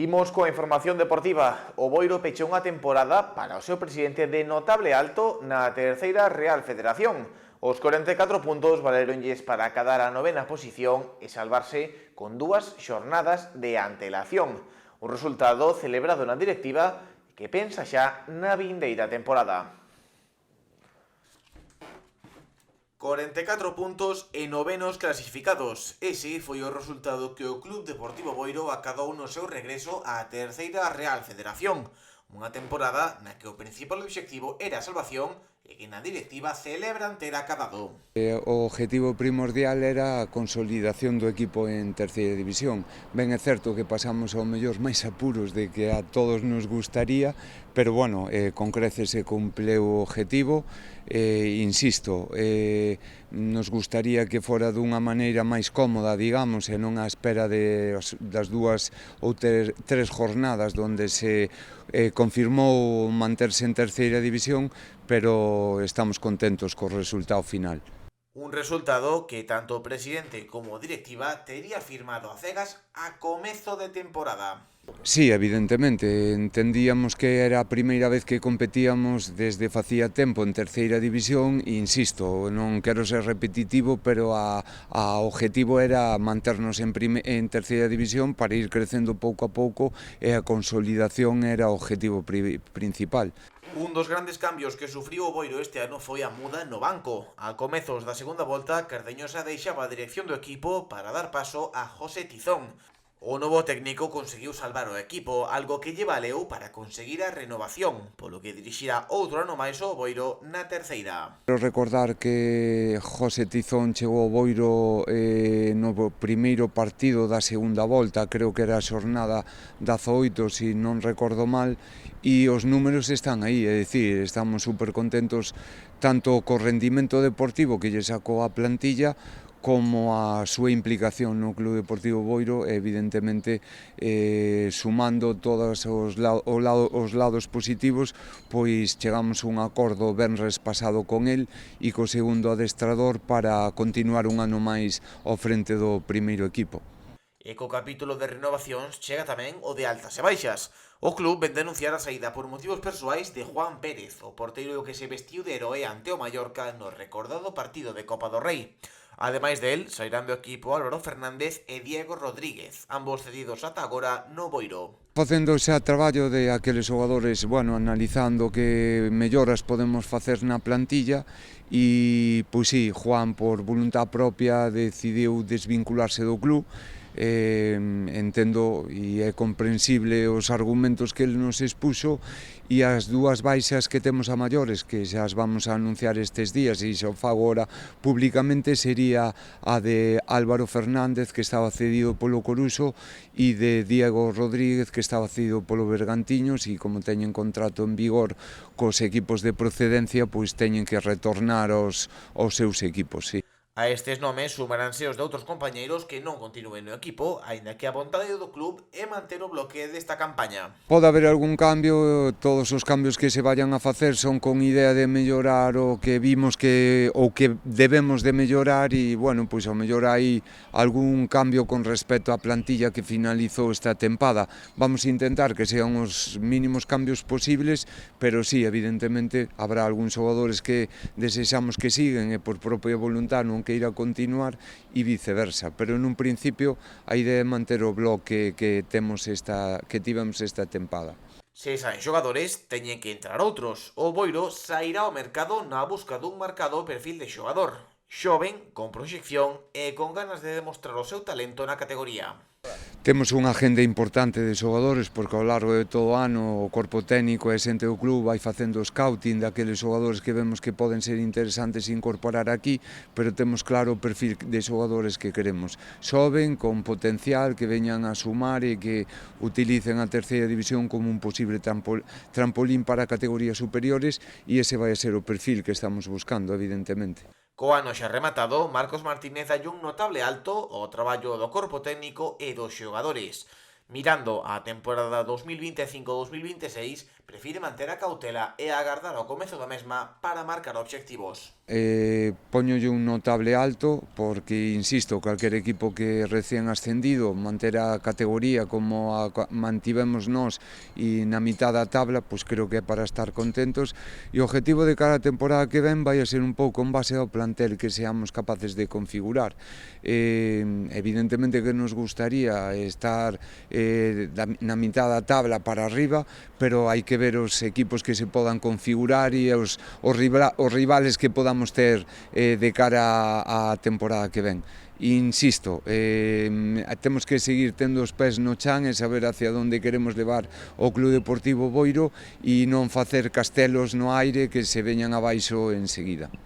Imos coa información deportiva. O Boiro pechou unha temporada para o seu presidente de notable alto na terceira Real Federación. Os 44 puntos valeronlles para acadar a novena posición e salvarse con 2 xornadas de antelación. Un resultado celebrado na directiva que pensa xa na vindeira temporada. 44 puntos e novenos clasificados. Ese foi o resultado que o Club Deportivo Boiro acadou no seu regreso á terceira Real Federación. Unha temporada na que o principal obxectivo era a salvación e que na directiva celebran ter acabado. O objetivo primordial era a consolidación do equipo en terceira división. Ben é certo que pasamos ao mellor máis apuros de que a todos nos gustaría, pero bueno, con creces se cumpleu o objetivo. Insisto, nos gustaría que fora dunha maneira máis cómoda, digamos, e non á espera das 2 ou 3 jornadas onde se confirmou manterse en terceira división, pero estamos contentos co resultado final. Un resultado que tanto o presidente como a directiva tería firmado a cegas a comezo de temporada. Sí, evidentemente, entendíamos que era a primeira vez que competíamos desde facía tempo en terceira división e insisto, non quero ser repetitivo, pero a objetivo era manternos en terceira división para ir crecendo pouco a pouco e a consolidación era o objetivo principal. Un dos grandes cambios que sufriu o Boiro este ano foi a muda no banco. A comezos da segunda volta, Cardeñosa deixaba a dirección do equipo para dar paso a José Tizón. O novo técnico conseguiu salvar o equipo, algo que lle valeu para conseguir a renovación, polo que dirixirá outro ano máis o Boiro na terceira. Quero recordar que José Tizón chegou ao Boiro no primeiro partido da segunda volta, creo que era a xornada 18, se non recordo mal, e os números están aí, é dicir, estamos super contentos tanto co rendimento deportivo que lle sacou a plantilla, como a súa implicación no Club Deportivo Boiro, evidentemente sumando todos os lados positivos, pois chegamos a un acordo venres pasado con el e co segundo adestrador para continuar un ano máis ao frente do primeiro equipo. E co capítulo de renovacións chega tamén o de altas e baixas. O club ven denunciar a saída por motivos persoais de Juan Pérez, o porteiro que se vestiu de heroe ante o Mallorca no recordado partido de Copa do Rei. Ademais del, sairán do equipo Álvaro Fernández e Diego Rodríguez, ambos cedidos ata agora no Boiro. Facendo xa traballo de aqueles xogadores, analizando que melloras podemos facer na plantilla e, pois sí, Juan por voluntad propia decidiu desvincularse do club. Entendo e é comprensible os argumentos que ele nos expuxo e as 2 baixas que temos a maiores, que xa as vamos a anunciar estes días e xa o fago agora públicamente, sería a de Álvaro Fernández, que estaba cedido polo Coruxo, e de Diego Rodríguez, que estaba cedido polo Bergantiños, e como teñen contrato en vigor cos equipos de procedencia, pois teñen que retornar aos seus equipos, sí. A estes nomes sumaránse os de outros compañeiros que non continúen no equipo, aínda que a vontade do club é manter o bloque desta campaña. Pode haber algún cambio, todos os cambios que se vayan a facer son con idea de mellorar o que vimos que debemos de mellorar e, pois ao mellor hai algún cambio con respecto á plantilla que finalizou esta tempada. Vamos a intentar que sean os mínimos cambios posibles, pero sí, evidentemente, habrá algúns xogadores que desexamos que siguen e por propia voluntad non queira continuar e viceversa, pero en un principio a idea é manter o bloque que tivemos esta tempada. Se saen xogadores, teñen que entrar outros. O Boiro sairá ao mercado na busca dun marcado perfil de xogador. Xoven, con proxección e con ganas de demostrar o seu talento na categoría. Temos unha agenda importante de xogadores porque ao largo de todo o ano o corpo técnico e a xente do club vai facendo o scouting daqueles xogadores que vemos que poden ser interesantes incorporar aquí, pero temos claro o perfil de xogadores que queremos. Xoven, con potencial, que veñan a sumar e que utilicen a terceira división como un posible trampolín para categorías superiores e ese vai a ser o perfil que estamos buscando, evidentemente. Co ano xa rematado, Marcos Martínez dalle un notable alto ao traballo do corpo técnico e dos xogadores. Mirando a temporada 2025-2026, prefire manter a cautela e agardar ao comezo da mesma para marcar obxectivos. Póñolle un notable alto porque, insisto, calquer equipo que recén ascendido manter a categoría como a mantivemos nós e na mitad da tabla, pois creo que é para estar contentos, e o objetivo de cada temporada que ven vai a ser un pouco en base ao plantel que seamos capaces de configurar. Evidentemente que nos gustaría estar na mitad da tabla para arriba, pero hai que ver os equipos que se podan configurar e os rivales que podamos ter de cara á temporada que ven. Insisto, temos que seguir tendo os pés no chan e saber hacia onde queremos levar o Club Deportivo Boiro e non facer castelos no aire que se veñan abaixo enseguida.